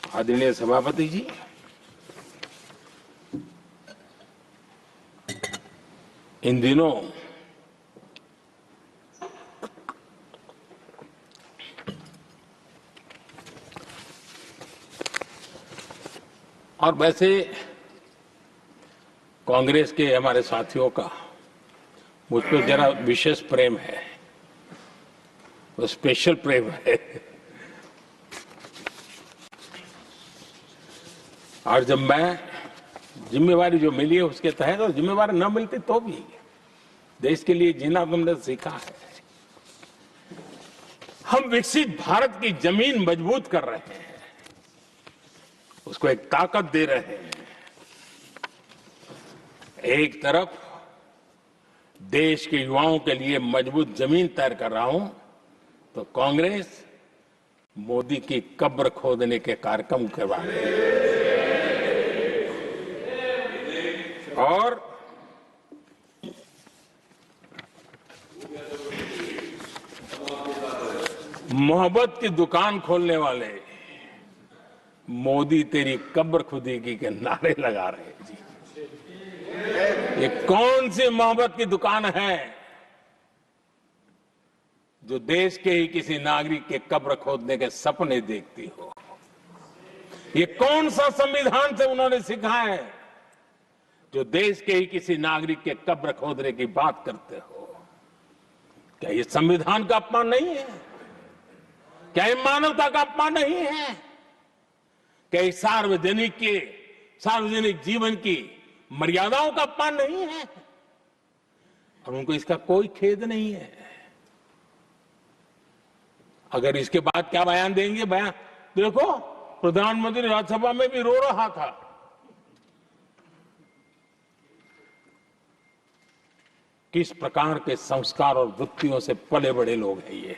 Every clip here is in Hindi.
आदरणीय सभापति जी, इन दिनों और वैसे कांग्रेस के हमारे साथियों का मुझ पर जरा विशेष प्रेम है, वो स्पेशल प्रेम है। और जब मैं जिम्मेवारी जो मिली है उसके तहत, और जिम्मेवारी न मिलती तो भी देश के लिए जीना तुमने सीखा है। हम विकसित भारत की जमीन मजबूत कर रहे हैं, उसको एक ताकत दे रहे हैं। एक तरफ देश के युवाओं के लिए मजबूत जमीन तैयार कर रहा हूं, तो कांग्रेस मोदी की कब्र खोदने के कार्यक्रम करवा रही है। और मोहब्बत की दुकान खोलने वाले मोदी तेरी कब्र खुदेगी के नारे लगा रहे हैं जी। ये कौन सी मोहब्बत की दुकान है जो देश के ही किसी नागरिक के कब्र खोदने के सपने देखती हो? ये कौन सा संविधान से उन्होंने सीखा है जो देश के ही किसी नागरिक के कब्र खोदने की बात करते हो? क्या ये संविधान का अपमान नहीं है? क्या ये मानवता का अपमान नहीं है? क्या ये सार्वजनिक जीवन की मर्यादाओं का अपमान नहीं है? और उनको इसका कोई खेद नहीं है। अगर इसके बाद क्या बयान देंगे? बयान देखो, प्रधानमंत्री राज्यसभा में भी रो रहा था। किस प्रकार के संस्कार और वृत्तियों से पले बड़े लोग हैं ये।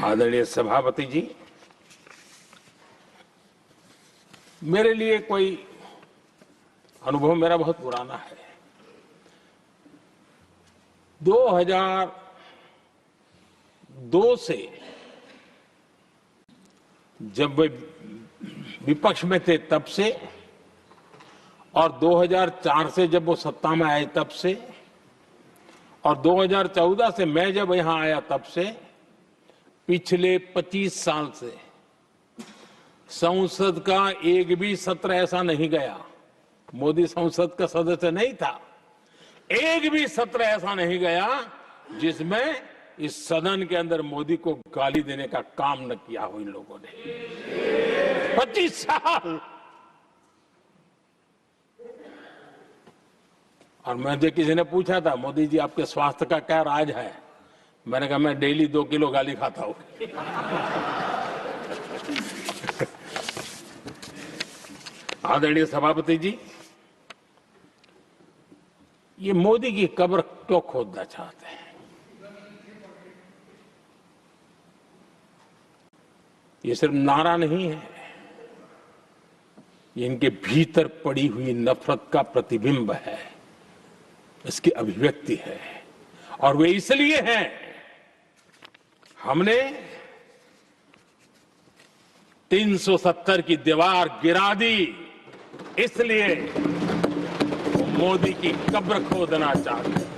आदरणीय सभापति जी, मेरे लिए कोई अनुभव मेरा बहुत पुराना है। 2002 से जब वे विपक्ष में थे तब से, और 2004 से जब वो सत्ता में आए तब से, और 2014 से मैं जब यहां आया तब से, पिछले 25 साल से संसद का एक भी सत्र ऐसा नहीं गया, मोदी संसद का सदस्य नहीं था, एक भी सत्र ऐसा नहीं गया जिसमें इस सदन के अंदर मोदी को गाली देने का काम न किया हो इन लोगों ने। 25 साल। और मुझे किसी ने पूछा था, मोदी जी आपके स्वास्थ्य का क्या राज है? मैंने कहा मैं डेली 2 किलो गाली खाता हूं। आदरणीय सभापति जी, ये मोदी की कब्र क्यों खोदना चाहते हैं? ये सिर्फ नारा नहीं है, ये इनके भीतर पड़ी हुई नफरत का प्रतिबिंब है, इसकी अभिव्यक्ति है। और वे इसलिए हैं, हमने 370 की दीवार गिरा दी, इसलिए वो मोदी की कब्र खोदना चाहते हैं।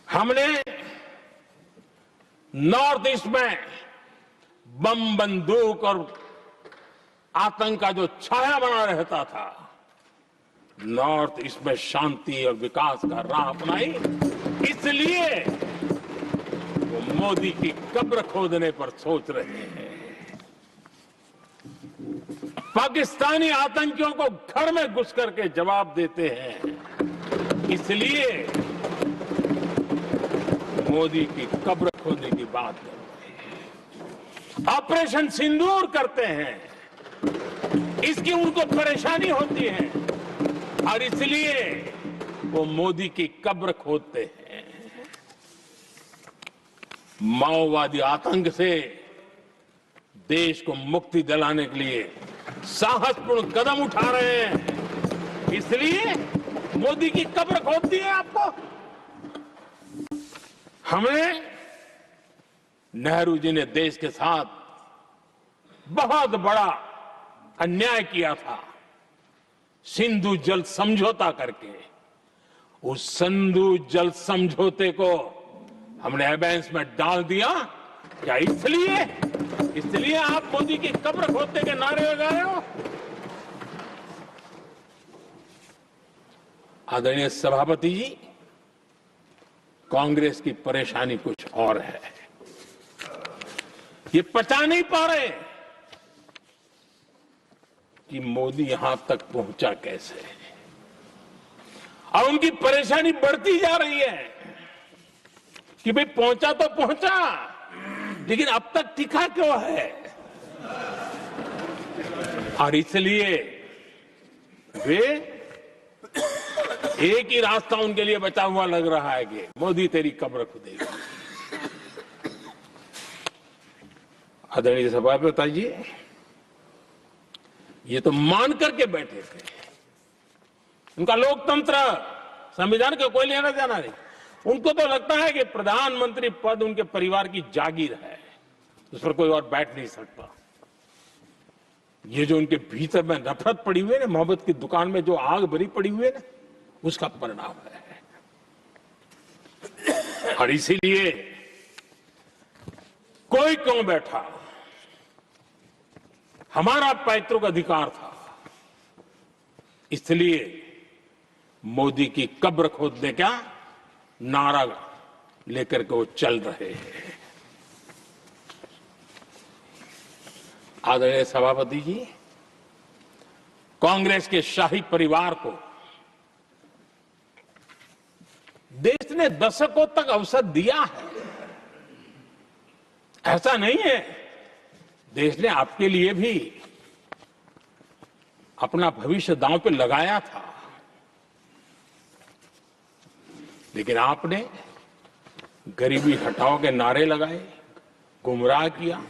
हमने नॉर्थ ईस्ट में बम बंदूक और आतंक का जो छाया बना रहता था, नॉर्थ ईस्ट में शांति और विकास का राह अपनाई, इसलिए वो मोदी की कब्र खोदने पर सोच रहे हैं। पाकिस्तानी आतंकियों को घर में घुस करके जवाब देते हैं, इसलिए मोदी की कब्र खोदने की बात करते हैं। ऑपरेशन सिंदूर करते हैं, इसकी उनको परेशानी होती है और इसलिए वो मोदी की कब्र खोदते हैं। माओवादी आतंक से देश को मुक्ति दिलाने के लिए साहसपूर्ण कदम उठा रहे हैं, इसलिए मोदी की कब्र खोदती है आपको। हमने नेहरू जी ने देश के साथ बहुत बड़ा अन्याय किया था सिंधु जल समझौता करके। उस सिंधु जल समझौते को हमने एबेंस में डाल दिया। क्या इसलिए आप मोदी की कब्र खोदने के नारे लगा रहे हो? आदरणीय सभापति जी, कांग्रेस की परेशानी कुछ और है। ये पचा नहीं पा रहे कि मोदी यहां तक पहुंचा कैसे, और उनकी परेशानी बढ़ती जा रही है कि भाई पहुंचा तो पहुंचा, लेकिन अब तक टिका क्यों है? और इसलिए वे एक ही रास्ता उनके लिए बचा हुआ लग रहा है कि मोदी तेरी कब्र खुदेगा। आदरणीय सभापति जी, ये तो मान करके बैठे थे। उनका लोकतंत्र, संविधान का कोई लेना देना नहीं। उनको तो लगता है कि प्रधानमंत्री पद उनके परिवार की जागीर है, उस पर कोई और बैठ नहीं सकता। ये जो उनके भीतर में नफरत पड़ी हुई है ना, मोहब्बत की दुकान में जो आग भरी पड़ी हुई है ना, उसका परिणाम है। और इसीलिए कोई क्यों बैठा, हमारा पैतृक अधिकार था, इसलिए मोदी की कब्र खोदने का नारा लेकर के वो चल रहे हैं। आदरणीय सभापति जी, कांग्रेस के शाही परिवार को देश ने दशकों तक अवसर दिया है। ऐसा नहीं है, देश ने आपके लिए भी अपना भविष्य दांव पे लगाया था, लेकिन आपने गरीबी हटाओ के नारे लगाए, गुमराह किया।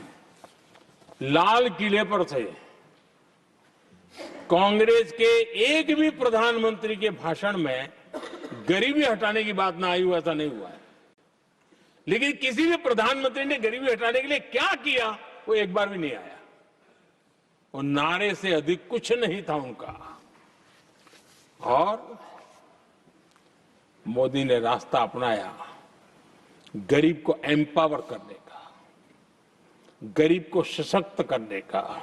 लाल किले पर से कांग्रेस के एक भी प्रधानमंत्री के भाषण में गरीबी हटाने की बात ना आई हो, ऐसा नहीं हुआ है। लेकिन किसी भी प्रधानमंत्री ने गरीबी हटाने के लिए क्या किया, वो एक बार भी नहीं आया। और नारे से अधिक कुछ नहीं था उनका। और मोदी ने रास्ता अपनाया गरीब को एम्पावर करने का, गरीब को सशक्त करने का।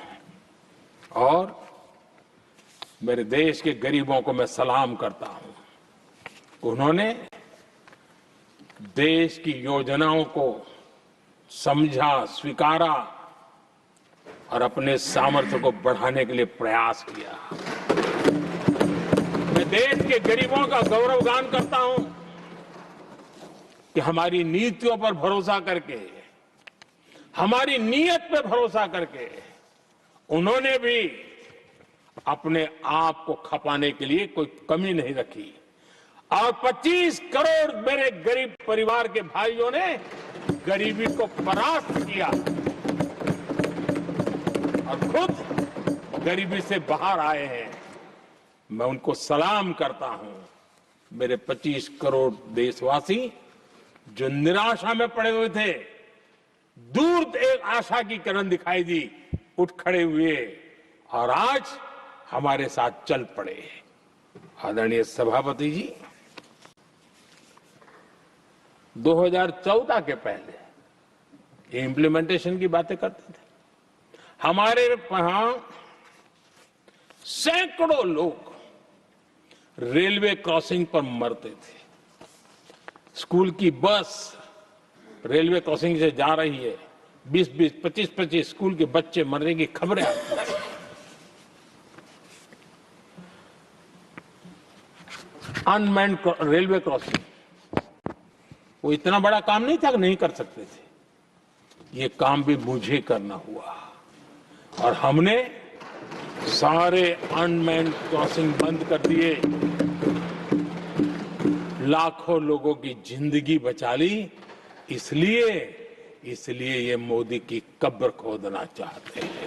और मेरे देश के गरीबों को मैं सलाम करता हूं, उन्होंने देश की योजनाओं को समझा, स्वीकारा और अपने सामर्थ्य को बढ़ाने के लिए प्रयास किया। मैं देश के गरीबों का गौरवगान करता हूं कि हमारी नीतियों पर भरोसा करके, हमारी नीयत पर भरोसा करके उन्होंने भी अपने आप को खपाने के लिए कोई कमी नहीं रखी। और 25 करोड़ मेरे गरीब परिवार के भाइयों ने गरीबी को परास्त किया और खुद गरीबी से बाहर आए हैं। मैं उनको सलाम करता हूं। मेरे 25 करोड़ देशवासी जो निराशा में पड़े हुए थे, दूर एक आशा की किरण दिखाई दी, उठ खड़े हुए और आज हमारे साथ चल पड़े। आदरणीय सभापति जी, 2014 के पहले ये इम्प्लीमेंटेशन की बातें करते थे। हमारे यहां सैकड़ों लोग रेलवे क्रॉसिंग पर मरते थे। स्कूल की बस रेलवे क्रॉसिंग से जा रही है, 20-20, 25-25 स्कूल के बच्चे मरने की खबरें आती हैं। अनमैन्ड रेलवे क्रॉसिंग, वो इतना बड़ा काम नहीं था कि नहीं कर सकते थे। ये काम भी मुझे करना हुआ और हमने सारे अनमैन्ड क्रॉसिंग बंद कर दिए, लाखों लोगों की जिंदगी बचा ली। इसलिए ये मोदी की कब्र खोदना चाहते हैं।